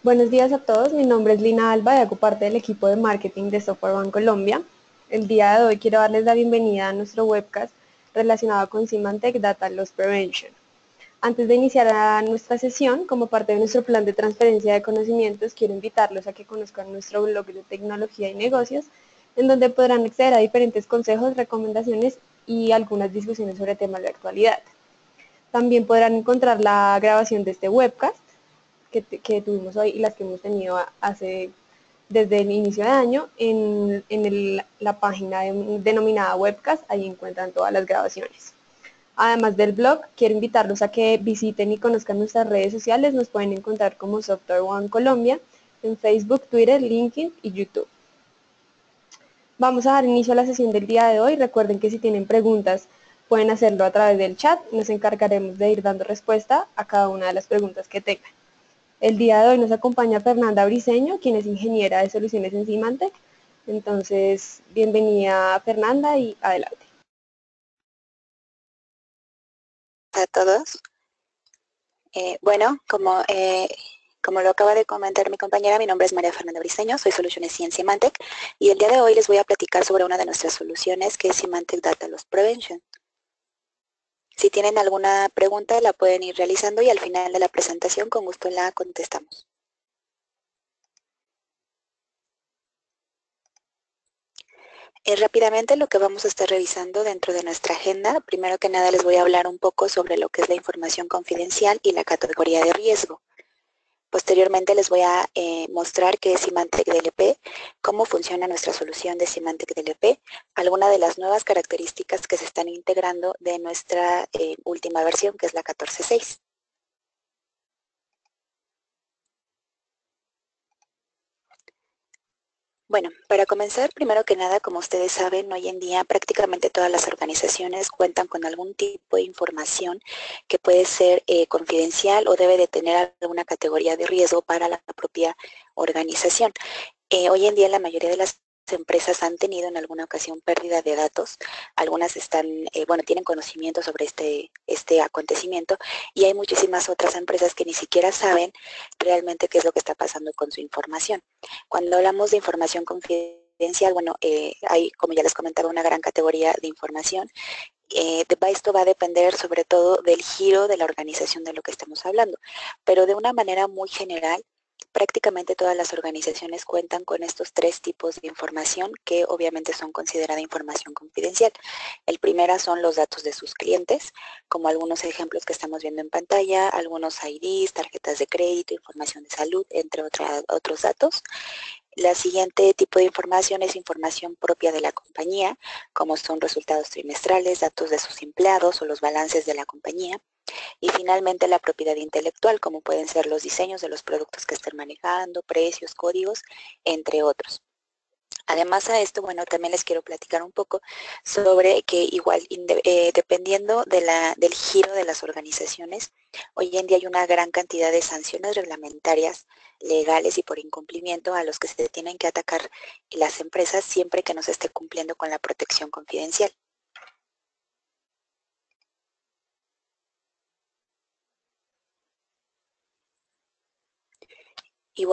Buenos días a todos, mi nombre es Lina Alba y hago parte del equipo de marketing de Software One Colombia. El día de hoy quiero darles la bienvenida a nuestro webcast relacionado con Symantec Data Loss Prevention. Antes de iniciar nuestra sesión, como parte de nuestro plan de transferencia de conocimientos, quiero invitarlos a que conozcan nuestro blog de tecnología y negocios, en donde podrán acceder a diferentes consejos, recomendaciones y algunas discusiones sobre temas de actualidad. También podrán encontrar la grabación de este webcast que tuvimos hoy y las que hemos tenido desde el inicio de año la página denominada webcast. Ahí encuentran todas las grabaciones. Además del blog, quiero invitarlos a que visiten y conozcan nuestras redes sociales. Nos pueden encontrar como Software One Colombia en Facebook, Twitter, LinkedIn y YouTube. Vamos a dar inicio a la sesión del día de hoy. Recuerden que si tienen preguntas pueden hacerlo a través del chat. Nos encargaremos de ir dando respuesta a cada una de las preguntas que tengan. El día de hoy nos acompaña Fernanda Briceño, quien es ingeniera de soluciones en Symantec. Entonces, bienvenida Fernanda y adelante. A todos. Bueno, como lo acaba de comentar mi compañera, mi nombre es María Fernanda Briceño, soy Soluciones en Symantec y el día de hoy les voy a platicar sobre una de nuestras soluciones que es Symantec Data Loss Prevention. Si tienen alguna pregunta la pueden ir realizando y al final de la presentación con gusto la contestamos. Rápidamente lo que vamos a estar revisando dentro de nuestra agenda, primero que nada les voy a hablar un poco sobre lo que es la información confidencial y la categoría de riesgo. Posteriormente les voy a mostrar qué es Symantec DLP, cómo funciona nuestra solución de Symantec DLP, algunas de las nuevas características que se están integrando de nuestra última versión, que es la 14.6. Bueno, para comenzar, primero que nada, como ustedes saben, hoy en día prácticamente todas las organizaciones cuentan con algún tipo de información que puede ser confidencial o debe de tener alguna categoría de riesgo para la propia organización. Hoy en día la mayoría de las empresas han tenido en alguna ocasión pérdida de datos, algunas tienen conocimiento sobre este acontecimiento y hay muchísimas otras empresas que ni siquiera saben realmente qué es lo que está pasando con su información. Cuando hablamos de información confidencial, hay, como ya les comentaba, una gran categoría de información. Esto va a depender sobre todo del giro de la organización de lo que estamos hablando, pero de una manera muy general, prácticamente todas las organizaciones cuentan con estos tres tipos de información que obviamente son consideradas información confidencial. El primero son los datos de sus clientes, como algunos ejemplos que estamos viendo en pantalla, algunos IDs, tarjetas de crédito, información de salud, entre otros datos. La siguiente tipo de información es información propia de la compañía, como son resultados trimestrales, datos de sus empleados o los balances de la compañía. Y finalmente la propiedad intelectual, como pueden ser los diseños de los productos que estén manejando, precios, códigos, entre otros. Además a esto, también les quiero platicar un poco sobre que igual, dependiendo del giro de las organizaciones, hoy en día hay una gran cantidad de sanciones reglamentarias, legales y por incumplimiento a los que se tienen que atacar las empresas siempre que no se esté cumpliendo con la protección confidencial. Y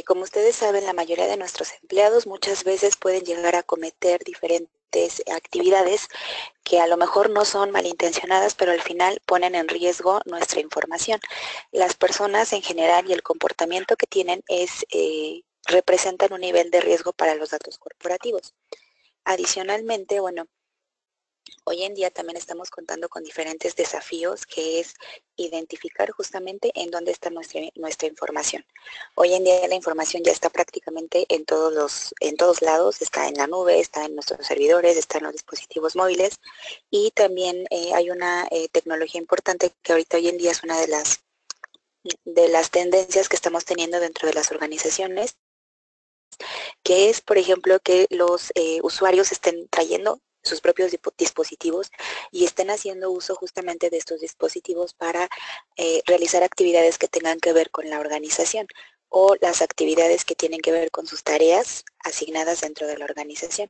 como ustedes saben, la mayoría de nuestros empleados muchas veces pueden llegar a cometer diferentes actividades que a lo mejor no son malintencionadas, pero al final ponen en riesgo nuestra información. Las personas en general y el comportamiento que tienen representan un nivel de riesgo para los datos corporativos. Adicionalmente, hoy en día también estamos contando con diferentes desafíos, que es identificar justamente en dónde está nuestra información. Hoy en día la información ya está prácticamente en todos lados, está en la nube, está en nuestros servidores, está en los dispositivos móviles y también hay una tecnología importante que ahorita hoy en día es una de las tendencias que estamos teniendo dentro de las organizaciones, que es, por ejemplo, que los usuarios estén trayendo sus propios dispositivos y estén haciendo uso justamente de estos dispositivos para realizar actividades que tengan que ver con la organización o las actividades que tienen que ver con sus tareas asignadas dentro de la organización.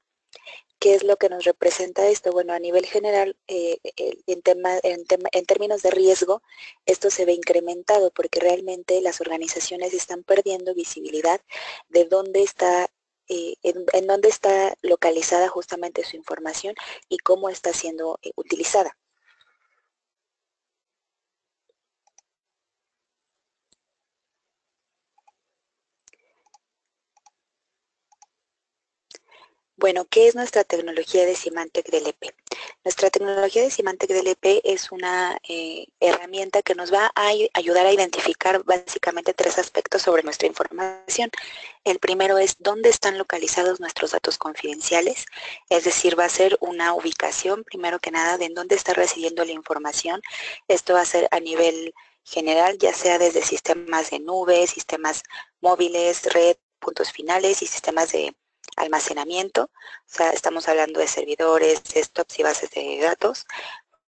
¿Qué es lo que nos representa esto? Bueno, a nivel general, en términos de riesgo, esto se ve incrementado porque realmente las organizaciones están perdiendo visibilidad de dónde está, en dónde está localizada justamente su información y cómo está siendo utilizada. Bueno, ¿qué es nuestra tecnología de Symantec DLP? Nuestra tecnología de Symantec DLP es una herramienta que nos va a ayudar a identificar básicamente 3 aspectos sobre nuestra información. El primero es dónde están localizados nuestros datos confidenciales, es decir, va a ser una ubicación, primero que nada, de en dónde está residiendo la información. Esto va a ser a nivel general, ya sea desde sistemas de nube, sistemas móviles, red, puntos finales y sistemas de almacenamiento. O sea, estamos hablando de servidores, desktops y bases de datos.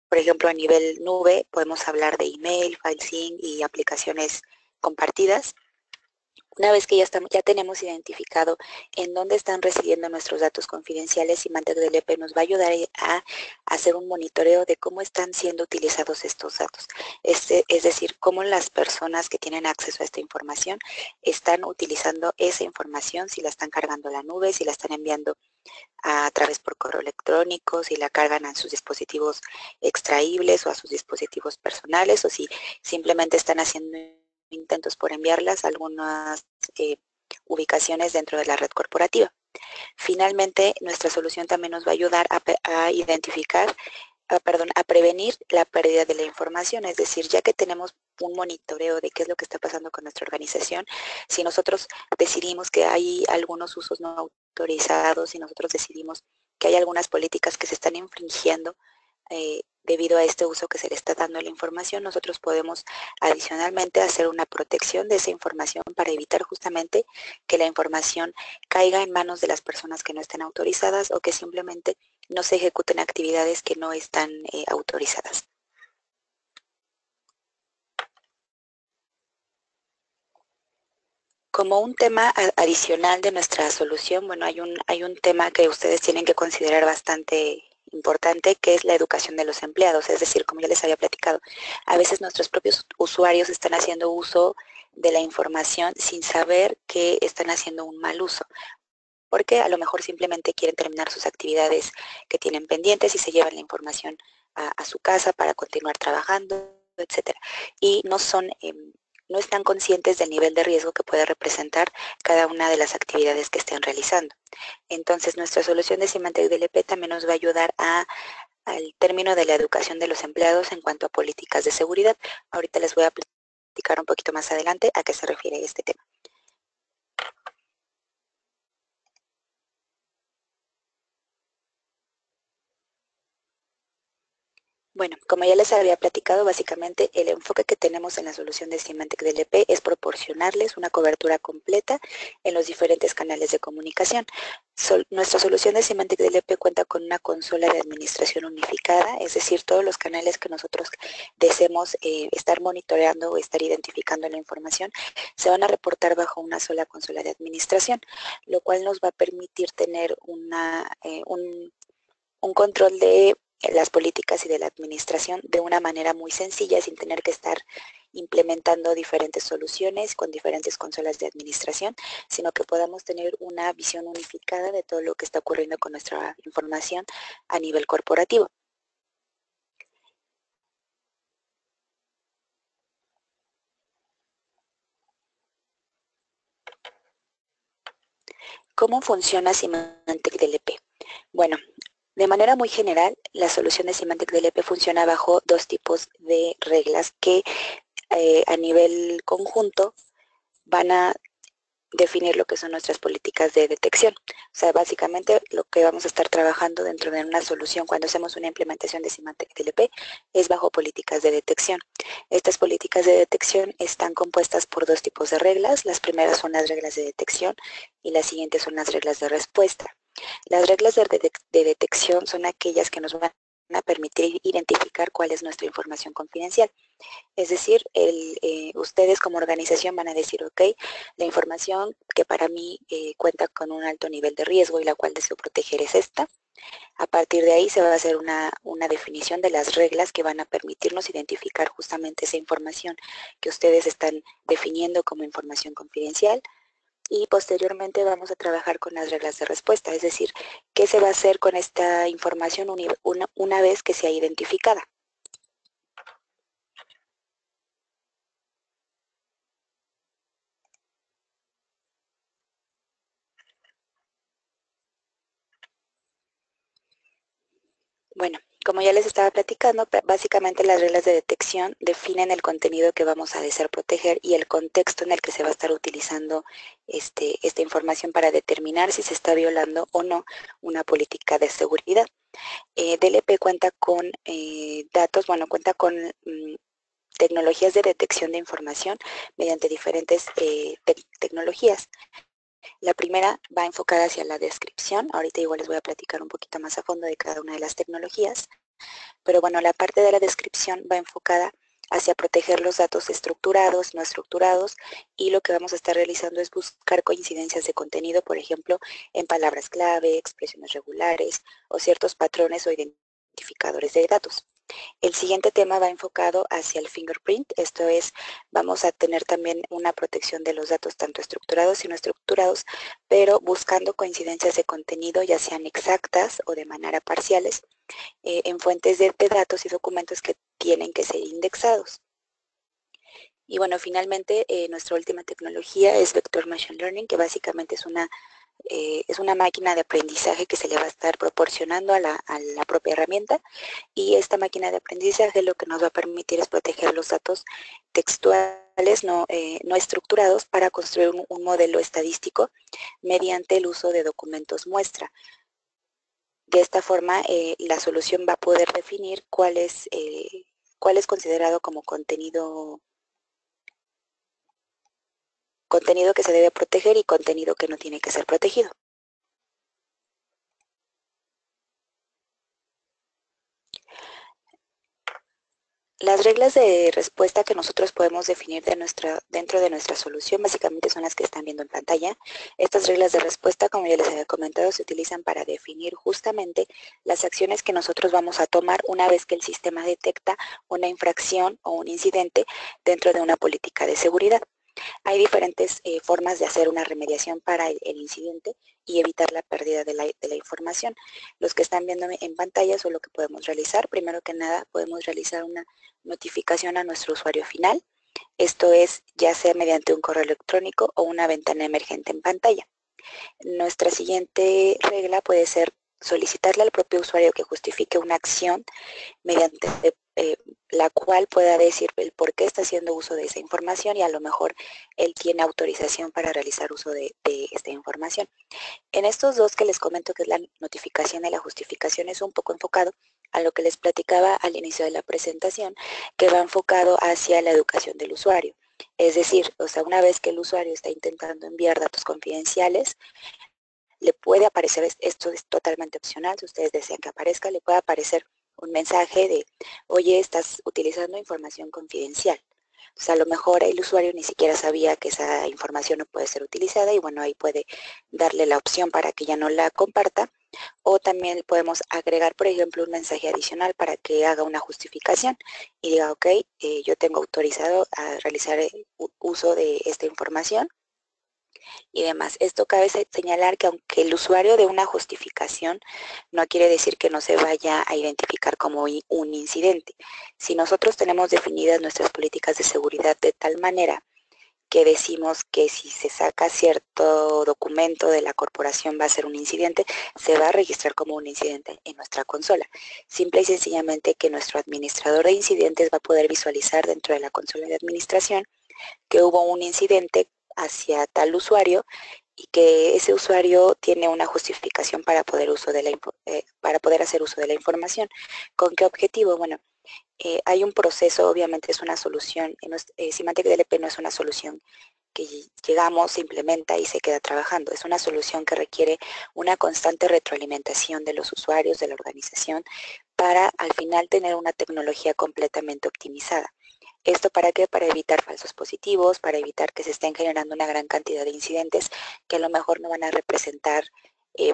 Por ejemplo, a nivel nube podemos hablar de email, FileSync y aplicaciones compartidas. Una vez que ya tenemos identificado en dónde están residiendo nuestros datos confidenciales, Symantec DLP nos va a ayudar a hacer un monitoreo de cómo están siendo utilizados estos datos. Es decir, cómo las personas que tienen acceso a esta información están utilizando esa información, si la están cargando a la nube, si la están enviando a través por correo electrónico, si la cargan a sus dispositivos extraíbles o a sus dispositivos personales, o si simplemente están haciendo intentos por enviarlas a algunas ubicaciones dentro de la red corporativa. Finalmente, nuestra solución también nos va a ayudar a identificar, a prevenir la pérdida de la información, es decir, ya que tenemos un monitoreo de qué es lo que está pasando con nuestra organización, si nosotros decidimos que hay algunos usos no autorizados, si nosotros decidimos que hay algunas políticas que se están infringiendo, debido a este uso que se le está dando a la información, nosotros podemos adicionalmente hacer una protección de esa información para evitar justamente que la información caiga en manos de las personas que no estén autorizadas o que simplemente no se ejecuten actividades que no están autorizadas. Como un tema adicional de nuestra solución, bueno, hay un tema que ustedes tienen que considerar bastante importante, que es la educación de los empleados. Es decir, como ya les había platicado, a veces nuestros propios usuarios están haciendo uso de la información sin saber que están haciendo un mal uso, porque a lo mejor simplemente quieren terminar sus actividades que tienen pendientes y se llevan la información a su casa para continuar trabajando, etcétera. Y no están conscientes del nivel de riesgo que puede representar cada una de las actividades que estén realizando. Entonces, nuestra solución de Symantec DLP también nos va a ayudar al término de la educación de los empleados en cuanto a políticas de seguridad. Ahorita les voy a platicar un poquito más adelante a qué se refiere este tema. Bueno, como ya les había platicado, básicamente el enfoque que tenemos en la solución de Symantec DLP es proporcionarles una cobertura completa en los diferentes canales de comunicación. Nuestra solución de Symantec DLP cuenta con una consola de administración unificada, es decir, todos los canales que nosotros deseemos estar monitoreando o estar identificando la información se van a reportar bajo una sola consola de administración, lo cual nos va a permitir tener un control de las políticas y de la administración de una manera muy sencilla, sin tener que estar implementando diferentes soluciones con diferentes consolas de administración, sino que podamos tener una visión unificada de todo lo que está ocurriendo con nuestra información a nivel corporativo. ¿Cómo funciona Symantec DLP? Bueno, de manera muy general, la solución de Symantec DLP funciona bajo 2 tipos de reglas que a nivel conjunto van a definir lo que son nuestras políticas de detección. O sea, básicamente lo que vamos a estar trabajando dentro de una solución cuando hacemos una implementación de Symantec DLP es bajo políticas de detección. Estas políticas de detección están compuestas por 2 tipos de reglas. Las primeras son las reglas de detección y las siguientes son las reglas de respuesta. Las reglas de detección son aquellas que nos van a permitir identificar cuál es nuestra información confidencial. Es decir, ustedes como organización van a decir, ok, la información que para mí cuenta con un alto nivel de riesgo y la cual deseo proteger es esta. A partir de ahí se va a hacer una definición de las reglas que van a permitirnos identificar justamente esa información que ustedes están definiendo como información confidencial, y posteriormente vamos a trabajar con las reglas de respuesta, es decir, qué se va a hacer con esta información una vez que sea identificada. Bueno, como ya les estaba platicando, básicamente las reglas de detección definen el contenido que vamos a desear proteger y el contexto en el que se va a estar utilizando esta información para determinar si se está violando o no una política de seguridad. DLP cuenta con datos, bueno, cuenta con tecnologías de detección de información mediante diferentes tecnologías. La primera va enfocada hacia la descripción. Ahorita igual les voy a platicar un poquito más a fondo de cada una de las tecnologías. Pero bueno, la parte de la descripción va enfocada hacia proteger los datos estructurados, no estructurados, y lo que vamos a estar realizando es buscar coincidencias de contenido, por ejemplo, en palabras clave, expresiones regulares o ciertos patrones o identificadores de datos. El siguiente tema va enfocado hacia el fingerprint, esto es, vamos a tener también una protección de los datos tanto estructurados y no estructurados, pero buscando coincidencias de contenido, ya sean exactas o de manera parciales, en fuentes de datos y documentos que tienen que ser indexados. Y bueno, finalmente nuestra última tecnología es Vector Machine Learning, que básicamente es una máquina de aprendizaje que se le va a estar proporcionando a la propia herramienta, y esta máquina de aprendizaje lo que nos va a permitir es proteger los datos textuales no estructurados para construir un modelo estadístico mediante el uso de documentos muestra. De esta forma, la solución va a poder definir cuál es considerado como contenido que se debe proteger y contenido que no tiene que ser protegido. Las reglas de respuesta que nosotros podemos definir dentro de nuestra solución básicamente son las que están viendo en pantalla. Estas reglas de respuesta, como ya les había comentado, se utilizan para definir justamente las acciones que nosotros vamos a tomar una vez que el sistema detecta una infracción o un incidente dentro de una política de seguridad. Hay diferentes formas de hacer una remediación para el incidente y evitar la pérdida de la información. Los que están viendo en pantalla son lo que podemos realizar. Primero que nada, podemos realizar una notificación a nuestro usuario final. Esto es ya sea mediante un correo electrónico o una ventana emergente en pantalla. Nuestra siguiente regla puede ser solicitarle al propio usuario que justifique una acción mediante la cual pueda decir el por qué está haciendo uso de esa información, y a lo mejor él tiene autorización para realizar uso de esta información. En estos dos que les comento, que es la notificación y la justificación, es un poco enfocado a lo que les platicaba al inicio de la presentación, que va enfocado hacia la educación del usuario. Es decir, o sea, una vez que el usuario está intentando enviar datos confidenciales, le puede aparecer, esto es totalmente opcional, si ustedes desean que aparezca, le puede aparecer un mensaje de, oye, estás utilizando información confidencial. Entonces, a lo mejor el usuario ni siquiera sabía que esa información no puede ser utilizada, y bueno, ahí puede darle la opción para que ya no la comparta, o también podemos agregar, por ejemplo, un mensaje adicional para que haga una justificación y diga, ok, yo tengo autorizado a realizar uso de esta información y demás. Esto cabe señalar que aunque el usuario dé una justificación, no quiere decir que no se vaya a identificar como un incidente. Si nosotros tenemos definidas nuestras políticas de seguridad de tal manera que decimos que si se saca cierto documento de la corporación va a ser un incidente, se va a registrar como un incidente en nuestra consola. Simple y sencillamente que nuestro administrador de incidentes va a poder visualizar dentro de la consola de administración que hubo un incidente hacia tal usuario y que ese usuario tiene una justificación para poder hacer uso de la información. ¿Con qué objetivo? Bueno, hay un proceso, obviamente es una solución, Symantec DLP no es una solución que llegamos, se implementa y se queda trabajando. Es una solución que requiere una constante retroalimentación de los usuarios, de la organización, para al final tener una tecnología completamente optimizada. ¿Esto para qué? Para evitar falsos positivos, para evitar que se estén generando una gran cantidad de incidentes que a lo mejor no van a representar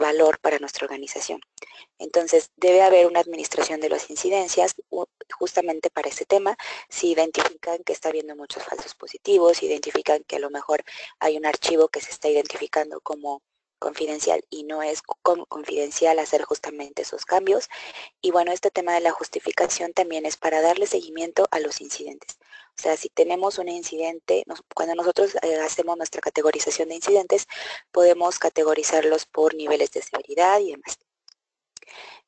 valor para nuestra organización. Entonces, debe haber una administración de las incidencias justamente para este tema. Si identifican que está habiendo muchos falsos positivos, si identifican que a lo mejor hay un archivo que se está identificando como confidencial y no es confidencial, hacer justamente esos cambios. Y bueno, este tema de la justificación también es para darle seguimiento a los incidentes. O sea, si tenemos un incidente, cuando nosotros hacemos nuestra categorización de incidentes, podemos categorizarlos por niveles de severidad y demás.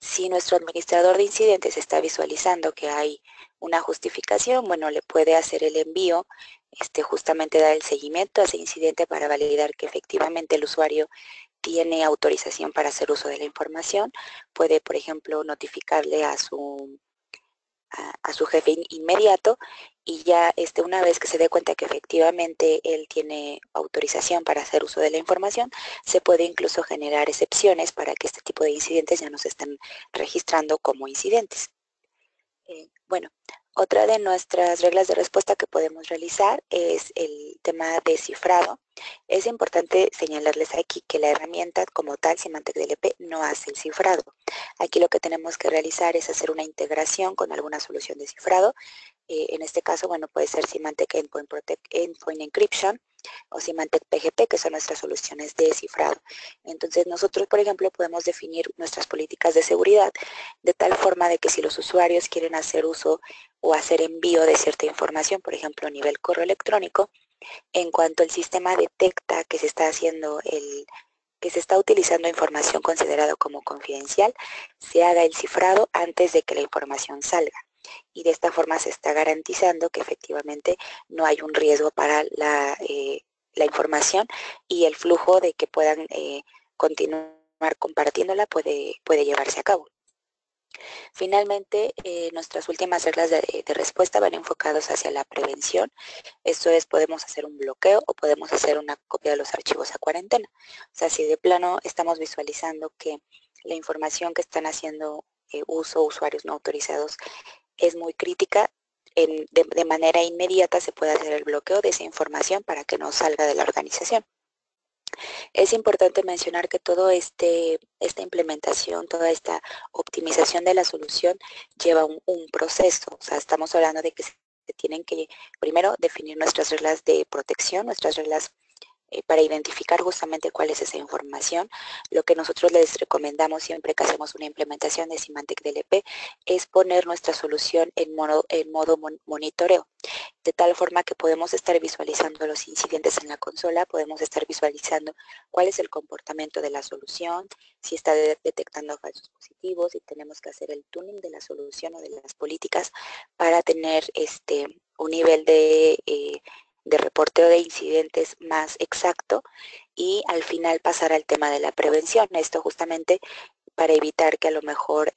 Si nuestro administrador de incidentes está visualizando que hay una justificación, bueno, le puede hacer el envío, justamente dar el seguimiento a ese incidente para validar que efectivamente el usuario tiene autorización para hacer uso de la información. Puede, por ejemplo, notificarle a su jefe inmediato y ya una vez que se dé cuenta que efectivamente él tiene autorización para hacer uso de la información, se puede incluso generar excepciones para que este tipo de incidentes ya no se estén registrando como incidentes. Bueno, otra de nuestras reglas de respuesta que podemos realizar es el tema de cifrado. Es importante señalarles aquí que la herramienta como tal, Symantec DLP, no hace el cifrado. Aquí lo que tenemos que realizar es hacer una integración con alguna solución de cifrado. En este caso, bueno, puede ser Symantec Endpoint Encryption o Symantec PGP, que son nuestras soluciones de cifrado. Entonces, nosotros, por ejemplo, podemos definir nuestras políticas de seguridad de tal forma de que si los usuarios quieren hacer uso o hacer envío de cierta información, por ejemplo, a nivel correo electrónico, en cuanto el sistema detecta que se está utilizando información considerada como confidencial, se haga el cifrado antes de que la información salga. Y de esta forma se está garantizando que efectivamente no hay un riesgo para la información y el flujo de que puedan continuar compartiéndola puede llevarse a cabo. Finalmente, nuestras últimas reglas de respuesta van enfocadas hacia la prevención. Esto es, podemos hacer un bloqueo o podemos hacer una copia de los archivos a cuarentena. O sea, si de plano estamos visualizando que la información que están haciendo uso usuarios no autorizados es muy crítica, de manera inmediata se puede hacer el bloqueo de esa información para que no salga de la organización. Es importante mencionar que toda esta implementación, toda esta optimización de la solución lleva un proceso. O sea, estamos hablando de que se tienen que primero definir nuestras reglas de protección, nuestras reglas para identificar justamente cuál es esa información. Lo que nosotros les recomendamos siempre que hacemos una implementación de Symantec DLP es poner nuestra solución en modo monitoreo, de tal forma que podemos estar visualizando los incidentes en la consola, podemos estar visualizando cuál es el comportamiento de la solución, si está detectando falsos positivos, si tenemos que hacer el tuning de la solución o de las políticas para tener un nivel de reporteo de incidentes más exacto y al final pasar al tema de la prevención. Esto justamente para evitar que a lo mejor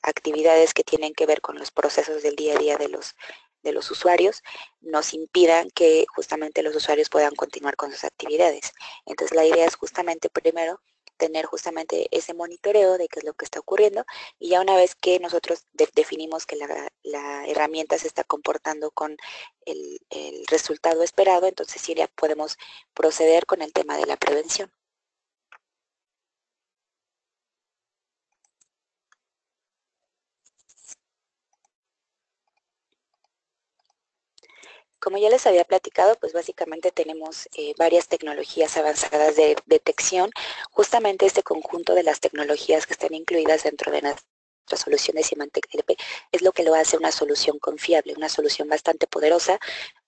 actividades que tienen que ver con los procesos del día a día de los usuarios nos impidan que justamente los usuarios puedan continuar con sus actividades. Entonces la idea es justamente primero tener justamente ese monitoreo de qué es lo que está ocurriendo y ya una vez que nosotros definimos que la herramienta se está comportando con el resultado esperado, entonces sí ya podemos proceder con el tema de la prevención. Como ya les había platicado, pues básicamente tenemos varias tecnologías avanzadas de detección. Justamente este conjunto de las tecnologías que están incluidas dentro de nuestras soluciones Symantec DLP es lo que lo hace una solución confiable, una solución bastante poderosa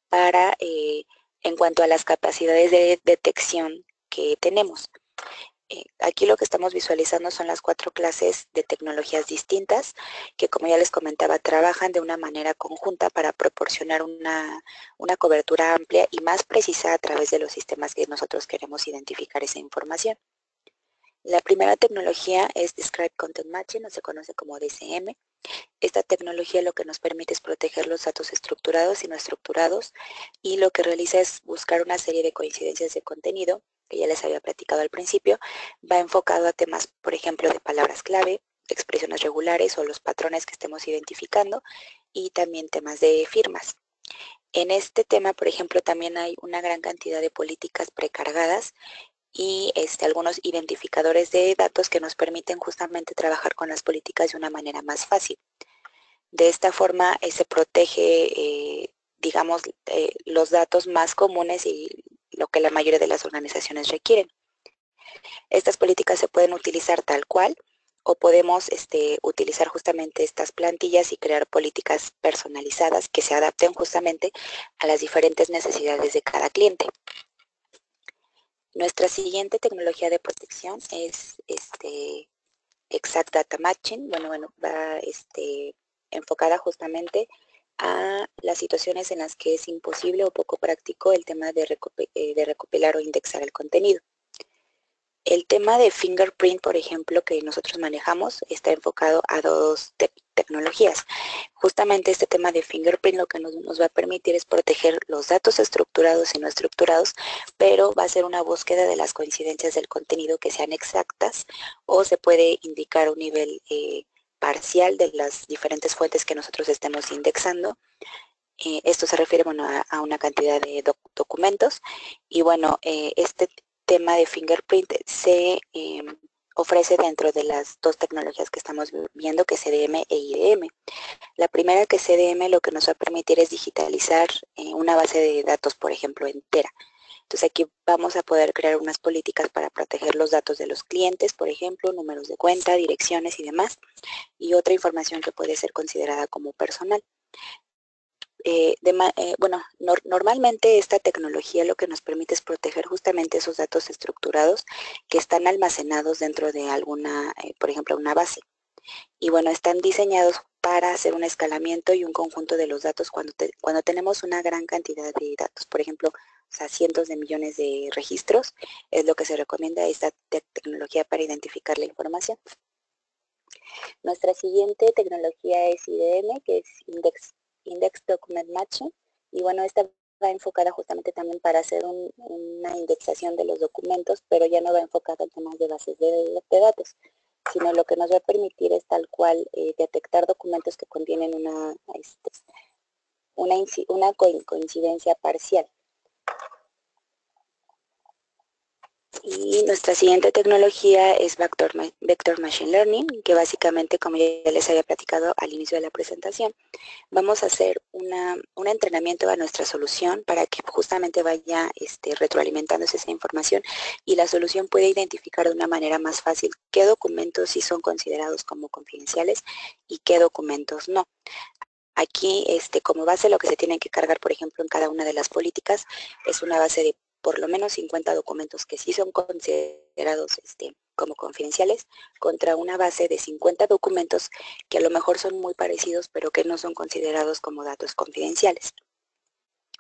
para en cuanto a las capacidades de detección que tenemos. Aquí lo que estamos visualizando son las 4 clases de tecnologías distintas que, como ya les comentaba, trabajan de una manera conjunta para proporcionar una cobertura amplia y más precisa a través de los sistemas que nosotros queremos identificar esa información. La primera tecnología es Describe Content Matching, o se conoce como DCM. Esta tecnología lo que nos permite es proteger los datos estructurados y no estructurados y lo que realiza es buscar una serie de coincidencias de contenido que ya les había platicado al principio. Va enfocado a temas, por ejemplo, de palabras clave, expresiones regulares o los patrones que estemos identificando y también temas de firmas. En este tema, por ejemplo, también hay una gran cantidad de políticas precargadas y algunos identificadores de datos que nos permiten justamente trabajar con las políticas de una manera más fácil. De esta forma se protege, digamos, los datos más comunes y lo que la mayoría de las organizaciones requieren. Estas políticas se pueden utilizar tal cual o podemos utilizar justamente estas plantillas y crear políticas personalizadas que se adapten justamente a las diferentes necesidades de cada cliente. Nuestra siguiente tecnología de protección es Exact Data Matching. Va enfocada justamente a las situaciones en las que es imposible o poco práctico el tema de recopilar o indexar el contenido. El tema de fingerprint, por ejemplo, que nosotros manejamos, está enfocado a dos tecnologías. Justamente este tema de fingerprint lo que nos va a permitir es proteger los datos estructurados y no estructurados, pero va a ser una búsqueda de las coincidencias del contenido que sean exactas, o se puede indicar un nivel parcial de las diferentes fuentes que nosotros estemos indexando. Esto se refiere a una cantidad de documentos, y este tema de fingerprint se ofrece dentro de las dos tecnologías que estamos viendo, que es CDM e IDM. La primera, que es CDM, lo que nos va a permitir es digitalizar una base de datos, por ejemplo, entera. Entonces aquí vamos a poder crear unas políticas para proteger los datos de los clientes, por ejemplo, números de cuenta, direcciones y demás, y otra información que puede ser considerada como personal. Normalmente esta tecnología lo que nos permite es proteger justamente esos datos estructurados que están almacenados dentro de alguna, por ejemplo, una base. Y están diseñados para hacer un escalamiento y un conjunto de los datos cuando tenemos una gran cantidad de datos. Por ejemplo, cientos de millones de registros, es lo que se recomienda esta tecnología para identificar la información. Nuestra siguiente tecnología es IDM, que es Index Document Matching, y esta va enfocada justamente también para hacer una indexación de los documentos, pero ya no va enfocada en temas de bases de datos, sino lo que nos va a permitir es tal cual detectar documentos que contienen una coincidencia parcial. Y nuestra siguiente tecnología es Vector Machine Learning, que básicamente, como ya les había platicado al inicio de la presentación, vamos a hacer un entrenamiento a nuestra solución para que justamente vaya retroalimentándose esa información y la solución puede identificar de una manera más fácil qué documentos sí son considerados como confidenciales y qué documentos no. Aquí, como base, lo que se tiene que cargar, por ejemplo, en cada una de las políticas es una base de por lo menos 50 documentos que sí son considerados como confidenciales, contra una base de 50 documentos que a lo mejor son muy parecidos, pero que no son considerados como datos confidenciales.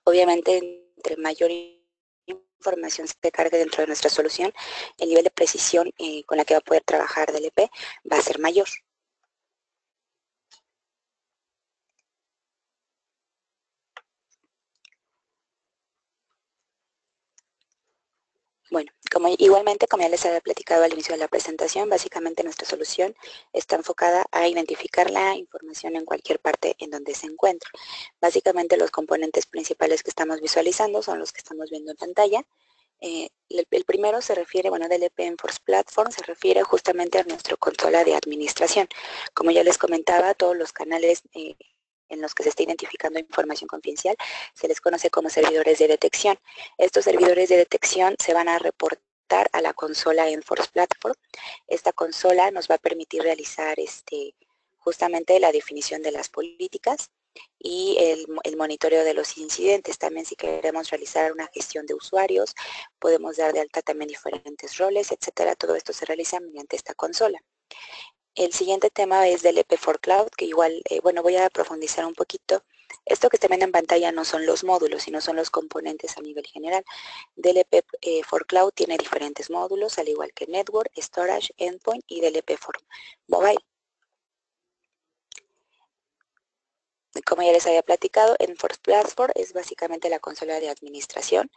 Obviamente, entre mayor información se cargue dentro de nuestra solución, el nivel de precisión con la que va a poder trabajar DLP va a ser mayor. Igualmente, como ya les había platicado al inicio de la presentación, básicamente nuestra solución está enfocada a identificar la información en cualquier parte en donde se encuentre. Básicamente los componentes principales que estamos visualizando son los que estamos viendo en pantalla. El primero se refiere, DLP Enforce Platform, se refiere justamente a nuestra consola de administración. Como ya les comentaba, todos los canales en los que se está identificando información confidencial se les conoce como servidores de detección. Estos servidores de detección se van a reportar a la consola Enforce Platform. Esta consola nos va a permitir realizar justamente la definición de las políticas y el monitoreo de los incidentes. También, si queremos realizar una gestión de usuarios, podemos dar de alta también diferentes roles, etcétera. Todo esto se realiza mediante esta consola. El siguiente tema es DLP for Cloud, que igual, voy a profundizar un poquito. Esto que están viendo en pantalla no son los módulos, sino son los componentes a nivel general. DLP for Cloud tiene diferentes módulos, al igual que Network, Storage, Endpoint y DLP for Mobile. Como ya les había platicado, Enforce Platform es básicamente la consola de administración.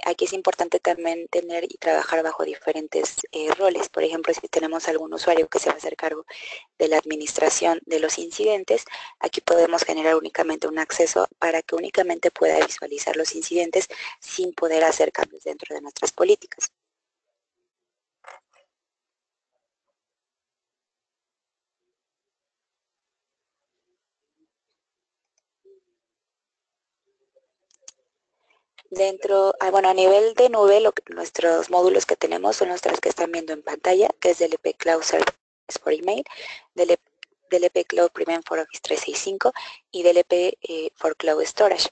Aquí es importante también tener y trabajar bajo diferentes roles. Por ejemplo, si tenemos algún usuario que se va a hacer cargo de la administración de los incidentes, aquí podemos generar únicamente un acceso para que únicamente pueda visualizar los incidentes sin poder hacer cambios dentro de nuestras políticas. Bueno, a nivel de nube, nuestros módulos que tenemos son los tres que están viendo en pantalla, que es DLP Cloud Service for Email, DLP Cloud Prevent for Office 365 y DLP for Cloud Storage.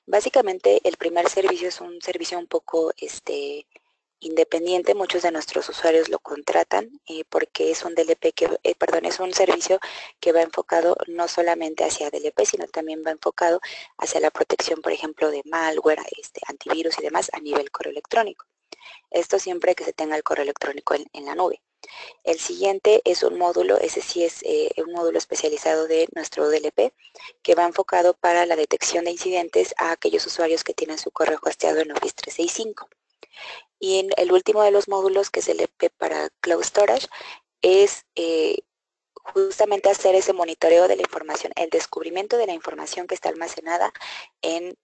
Básicamente, el primer servicio es un servicio un poco independiente. Muchos de nuestros usuarios lo contratan porque es un DLP es un servicio que va enfocado no solamente hacia DLP, sino también va enfocado hacia la protección, por ejemplo, de malware, antivirus y demás a nivel correo electrónico. Esto siempre que se tenga el correo electrónico en la nube. El siguiente es un módulo, ese sí es un módulo especializado de nuestro DLP, que va enfocado para la detección de incidentes a aquellos usuarios que tienen su correo hosteado en Office 365. Y en el último de los módulos, que es el EP para Cloud Storage, es justamente hacer ese monitoreo de la información, el descubrimiento de la información que está almacenada en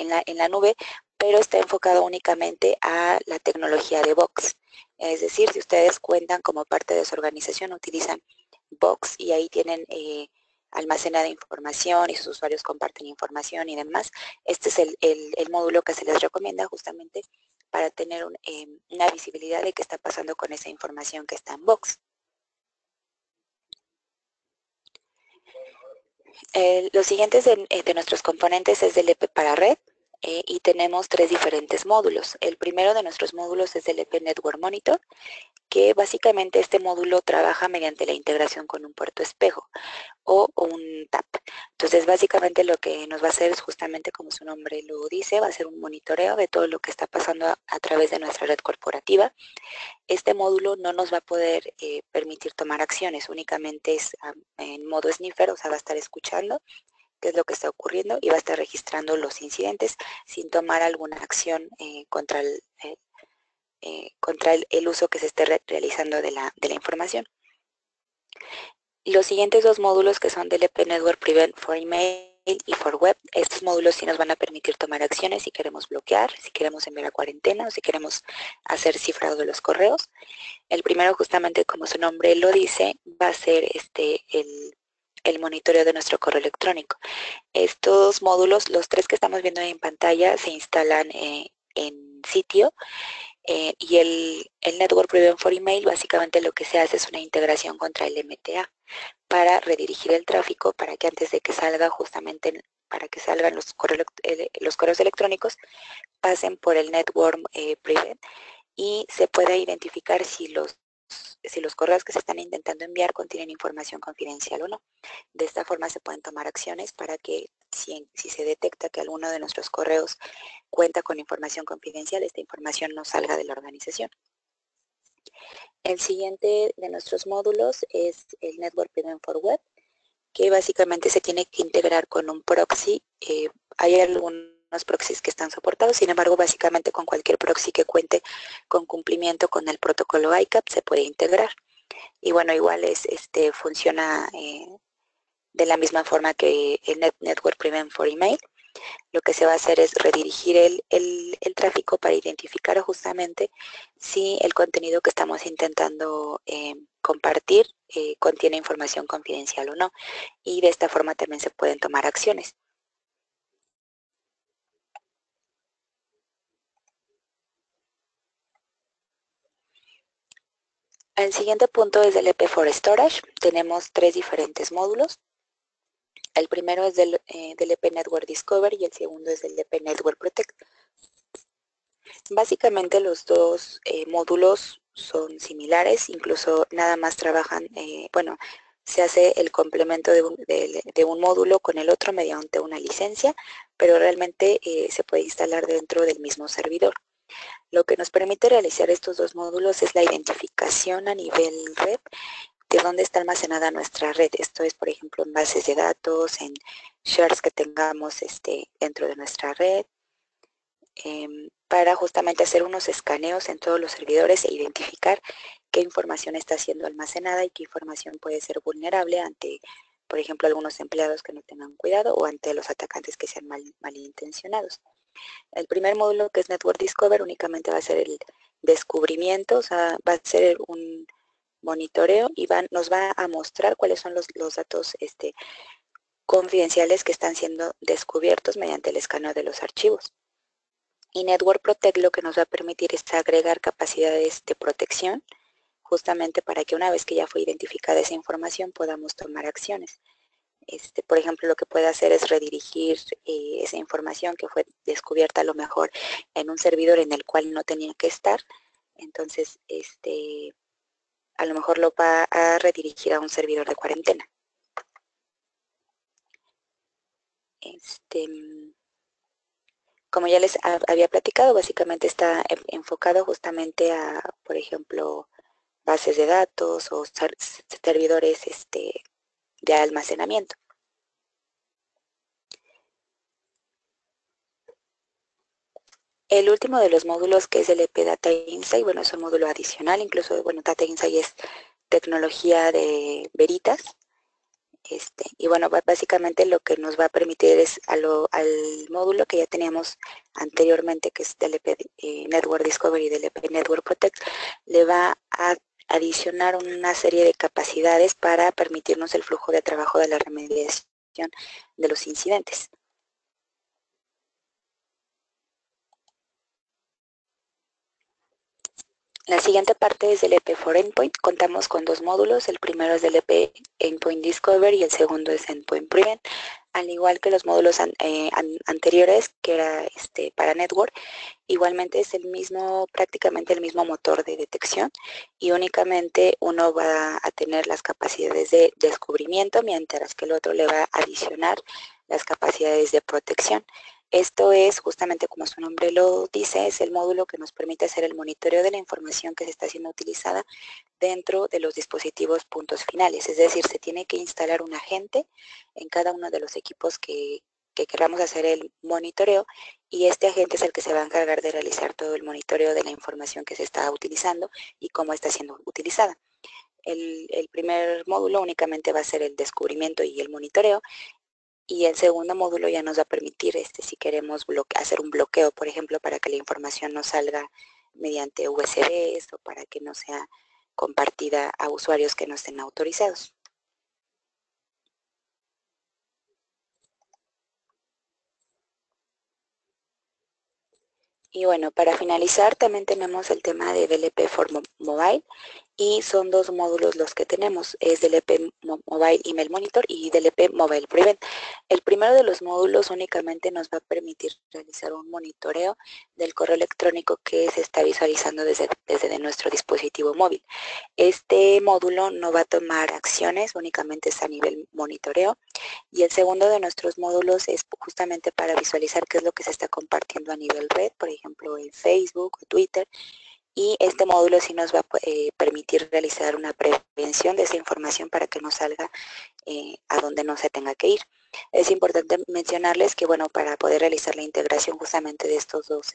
la nube, pero está enfocado únicamente a la tecnología de Box. Es decir, si ustedes cuentan como parte de su organización, utilizan Box y ahí tienen almacenada información y sus usuarios comparten información y demás, este es el módulo que se les recomienda justamente para tener una visibilidad de qué está pasando con esa información que está en Box. Los siguientes de nuestros componentes es DLP para red y tenemos tres diferentes módulos. El primero de nuestros módulos es DLP Network Monitor, que básicamente este módulo trabaja mediante la integración con un puerto espejo o un TAP. Entonces, básicamente lo que nos va a hacer es justamente como su nombre lo dice, va a ser un monitoreo de todo lo que está pasando a través de nuestra red corporativa. Este módulo no nos va a poder permitir tomar acciones, únicamente es en modo sniffer, o sea, va a estar escuchando qué es lo que está ocurriendo y va a estar registrando los incidentes sin tomar alguna acción contra el uso que se esté realizando de la información. Los siguientes dos módulos, que son DLP Network Prevent for Email y for Web, estos módulos sí nos van a permitir tomar acciones si queremos bloquear, si queremos enviar a cuarentena o si queremos hacer cifrado de los correos. El primero, justamente como su nombre lo dice, va a ser el monitoreo de nuestro correo electrónico. Estos módulos, los tres que estamos viendo en pantalla, se instalan en sitio y el Network Prevent for Email básicamente lo que se hace es una integración contra el MTA para redirigir el tráfico para que antes de que salga justamente, para que salgan los correos electrónicos, pasen por el Network Prevent y se pueda identificar si los correos que se están intentando enviar contienen información confidencial o no. De esta forma se pueden tomar acciones para que si se detecta que alguno de nuestros correos cuenta con información confidencial, esta información no salga de la organización. El siguiente de nuestros módulos es el Network Prevent for Web, que básicamente se tiene que integrar con un proxy. Hay algunos proxies que están soportados, sin embargo, básicamente con cualquier proxy que cuente con cumplimiento con el protocolo ICAP se puede integrar. Y bueno, igual funciona de la misma forma que el Network Prevent for Email. Lo que se va a hacer es redirigir el tráfico para identificar justamente si el contenido que estamos intentando compartir contiene información confidencial o no. Y de esta forma también se pueden tomar acciones. El siguiente punto es DLP for Storage. Tenemos tres diferentes módulos. El primero es del DLP Network Discovery y el segundo es del DLP Network Protect. Básicamente los dos módulos son similares, incluso nada más trabajan, se hace el complemento de un módulo con el otro mediante una licencia, pero realmente se puede instalar dentro del mismo servidor. Lo que nos permite realizar estos dos módulos es la identificación a nivel red de dónde está almacenada nuestra red. Esto es, por ejemplo, en bases de datos, en shares que tengamos dentro de nuestra red, para justamente hacer unos escaneos en todos los servidores e identificar qué información está siendo almacenada y qué información puede ser vulnerable ante, por ejemplo, algunos empleados que no tengan cuidado o ante los atacantes que sean malintencionados. El primer módulo, que es Network Discover, únicamente va a ser el descubrimiento, o sea, va a ser un monitoreo y nos va a mostrar cuáles son los datos confidenciales que están siendo descubiertos mediante el escaneo de los archivos. Y Network Protect lo que nos va a permitir es agregar capacidades de protección, justamente para que una vez que ya fue identificada esa información podamos tomar acciones. Por ejemplo, lo que puede hacer es redirigir esa información que fue descubierta a lo mejor en un servidor en el cual no tenía que estar. Entonces, a lo mejor lo va a redirigir a un servidor de cuarentena. Como ya les había platicado, básicamente está enfocado justamente a, por ejemplo, bases de datos o servidores de almacenamiento. El último de los módulos, que es el EP Data Insight, bueno, es un módulo adicional, incluso, bueno, Data Insight es tecnología de Veritas. Y bueno, básicamente lo que nos va a permitir es al módulo que ya teníamos anteriormente, que es del EP Network Discovery y del EP Network Protect, le va a adicionar una serie de capacidades para permitirnos el flujo de trabajo de la remediación de los incidentes. La siguiente parte es del EP for Endpoint. Contamos con dos módulos. El primero es del EP Endpoint Discover y el segundo es Endpoint Prevent. Al igual que los módulos anteriores, que era para Network, igualmente es prácticamente el mismo motor de detección, y únicamente uno va a tener las capacidades de descubrimiento, mientras que el otro le va a adicionar las capacidades de protección. Esto es justamente, como su nombre lo dice, es el módulo que nos permite hacer el monitoreo de la información que se está siendo utilizada dentro de los dispositivos puntos finales. Es decir, se tiene que instalar un agente en cada uno de los equipos que queramos hacer el monitoreo, y este agente es el que se va a encargar de realizar todo el monitoreo de la información que se está utilizando y cómo está siendo utilizada. El primer módulo únicamente va a ser el descubrimiento y el monitoreo, y el segundo módulo ya nos va a permitir, si queremos hacer un bloqueo, por ejemplo, para que la información no salga mediante USBs o para que no sea compartida a usuarios que no estén autorizados. Y bueno, para finalizar también tenemos el tema de DLP for Mobile, y son dos módulos los que tenemos, es DLP Mobile Email Monitor y DLP Mobile Prevent. El primero de los módulos únicamente nos va a permitir realizar un monitoreo del correo electrónico que se está visualizando desde nuestro dispositivo móvil. Este módulo no va a tomar acciones, únicamente es a nivel monitoreo. Y el segundo de nuestros módulos es justamente para visualizar qué es lo que se está compartiendo a nivel red, por ejemplo en Facebook o Twitter, y este módulo sí nos va a permitir realizar una prevención de esa información para que no salga a donde no se tenga que ir. Es importante mencionarles que, bueno, para poder realizar la integración justamente de estos dos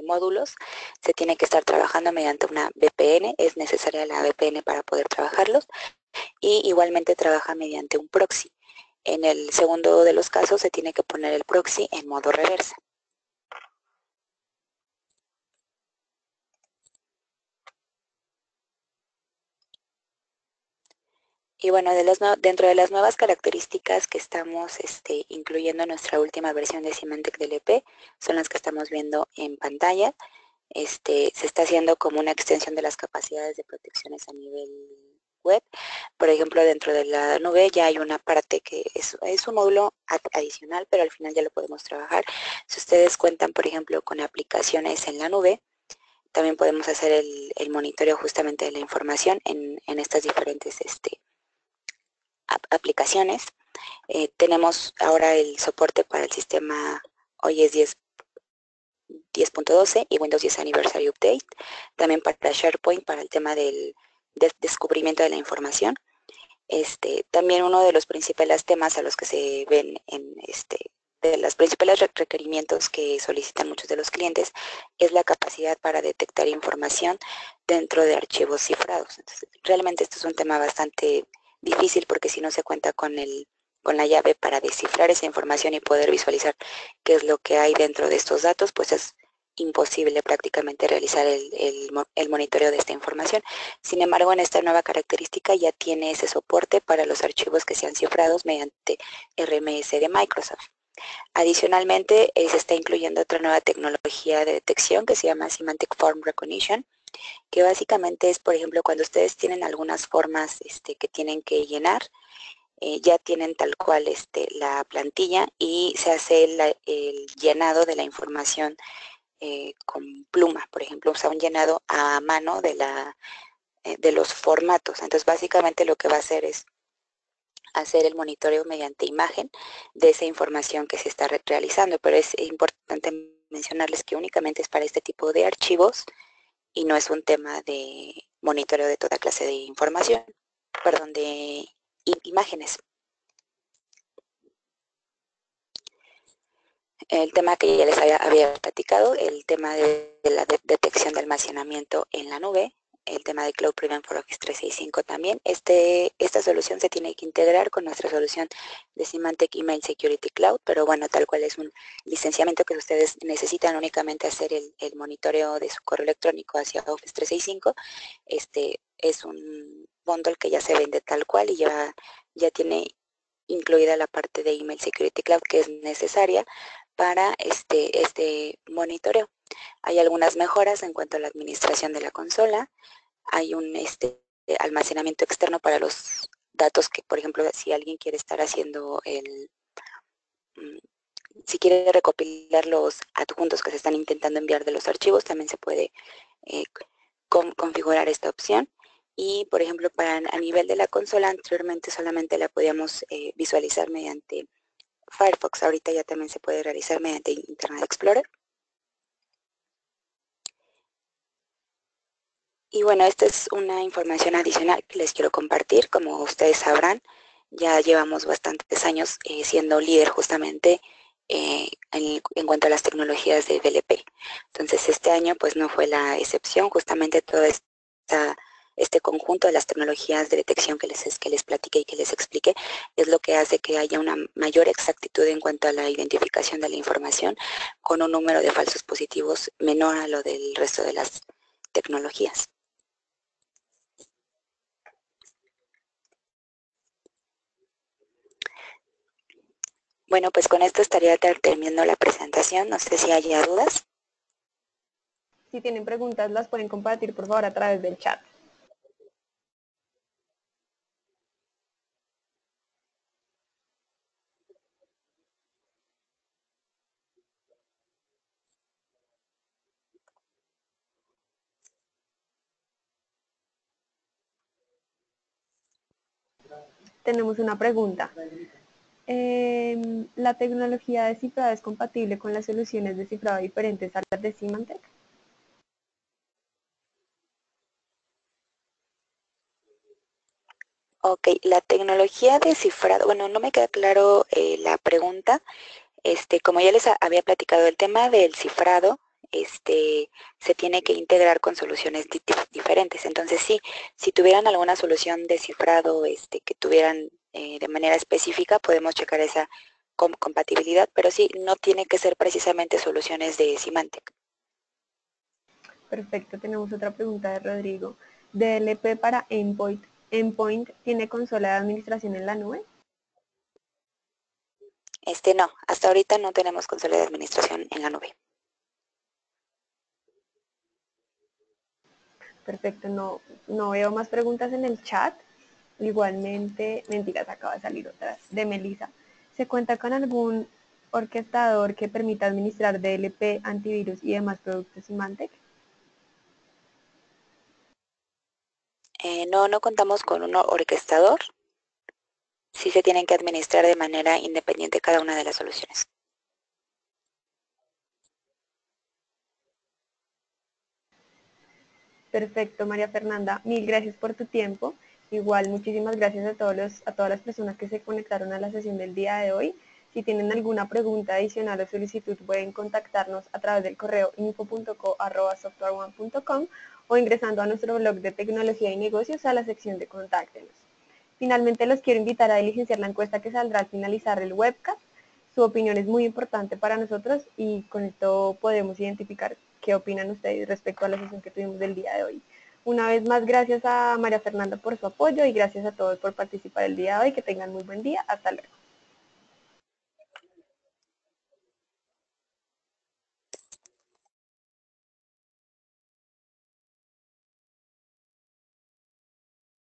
módulos, se tiene que estar trabajando mediante una VPN, es necesaria la VPN para poder trabajarlos, y igualmente trabaja mediante un proxy. En el segundo de los casos se tiene que poner el proxy en modo reversa. Y bueno, dentro de las nuevas características que estamos incluyendo en nuestra última versión de Symantec DLP, son las que estamos viendo en pantalla. Se está haciendo como una extensión de las capacidades de protecciones a nivel web. Por ejemplo, dentro de la nube ya hay una parte que es un módulo adicional, pero al final ya lo podemos trabajar. Si ustedes cuentan, por ejemplo, con aplicaciones en la nube, también podemos hacer el monitoreo justamente de la información en estas diferentes aplicaciones. Tenemos ahora el soporte para el sistema iOS 10.12 y Windows 10 Anniversary Update, también para SharePoint para el tema del descubrimiento de la información. También uno de los principales temas a los que se ven de los principales requerimientos que solicitan muchos de los clientes es la capacidad para detectar información dentro de archivos cifrados. Entonces, realmente esto es un tema bastante difícil, porque si no se cuenta con la llave para descifrar esa información y poder visualizar qué es lo que hay dentro de estos datos, pues es imposible prácticamente realizar el monitoreo de esta información. Sin embargo, en esta nueva característica ya tiene ese soporte para los archivos que sean cifrados mediante RMS de Microsoft. Adicionalmente, se está incluyendo otra nueva tecnología de detección que se llama Semantic Form Recognition, que básicamente es, por ejemplo, cuando ustedes tienen algunas formas que tienen que llenar, ya tienen tal cual la plantilla y se hace el llenado de la información con pluma, por ejemplo, usa un llenado a mano de los formatos. Entonces, básicamente lo que va a hacer es hacer el monitoreo mediante imagen de esa información que se está realizando, pero es importante mencionarles que únicamente es para este tipo de archivos y no es un tema de monitoreo de toda clase de información, perdón, de imágenes. El tema que ya les había platicado, el tema de la detección de almacenamiento en la nube, el tema de Cloud Prevent for Office 365 también. Esta solución se tiene que integrar con nuestra solución de Symantec Email Security Cloud, pero bueno, tal cual es un licenciamiento que ustedes necesitan únicamente hacer el monitoreo de su correo electrónico hacia Office 365. Es un bundle que ya se vende tal cual y ya tiene incluida la parte de Email Security Cloud que es necesaria para este monitoreo. Hay algunas mejoras en cuanto a la administración de la consola. Hay un almacenamiento externo para los datos que, por ejemplo, si alguien quiere estar haciendo si quiere recopilar los adjuntos que se están intentando enviar de los archivos, también se puede configurar esta opción. Y, por ejemplo, a nivel de la consola, anteriormente solamente la podíamos visualizar mediante Firefox. Ahorita ya también se puede realizar mediante Internet Explorer. Y bueno, esta es una información adicional que les quiero compartir. Como ustedes sabrán, ya llevamos bastantes años siendo líder justamente en cuanto a las tecnologías de DLP. Entonces este año pues no fue la excepción, justamente todo este conjunto de las tecnologías de detección que les platiqué y que les expliqué es lo que hace que haya una mayor exactitud en cuanto a la identificación de la información con un número de falsos positivos menor a lo del resto de las tecnologías. Bueno, pues con esto estaría terminando la presentación. No sé si haya dudas. Si tienen preguntas, las pueden compartir, por favor, a través del chat. Tenemos una pregunta. ¿La tecnología de cifrado es compatible con las soluciones de cifrado diferentes a las de Symantec? Ok, la tecnología de cifrado, bueno, no me queda claro la pregunta. Como ya les había platicado, el tema del cifrado, se tiene que integrar con soluciones diferentes. Entonces, sí, si tuvieran alguna solución de cifrado que tuvieran de manera específica, podemos checar esa compatibilidad, pero sí, no tiene que ser precisamente soluciones de Symantec. Perfecto, tenemos otra pregunta de Rodrigo. ¿DLP para Endpoint tiene consola de administración en la nube? No, hasta ahorita no tenemos consola de administración en la nube. Perfecto, no veo más preguntas en el chat. Igualmente, mentiras, acaba de salir otra de Melissa. ¿Se cuenta con algún orquestador que permita administrar DLP, antivirus y demás productos Symantec? No contamos con un orquestador. Sí se tienen que administrar de manera independiente cada una de las soluciones. Perfecto, María Fernanda. Mil gracias por tu tiempo. Igual, muchísimas gracias a todas las personas que se conectaron a la sesión del día de hoy. Si tienen alguna pregunta adicional o solicitud, pueden contactarnos a través del correo info.co@softwareone.com o ingresando a nuestro blog de tecnología y negocios a la sección de Contáctenos. Finalmente, los quiero invitar a diligenciar la encuesta que saldrá al finalizar el webcast. Su opinión es muy importante para nosotros y con esto podemos identificar qué opinan ustedes respecto a la sesión que tuvimos del día de hoy. Una vez más, gracias a María Fernanda por su apoyo y gracias a todos por participar el día de hoy. Que tengan muy buen día. Hasta luego.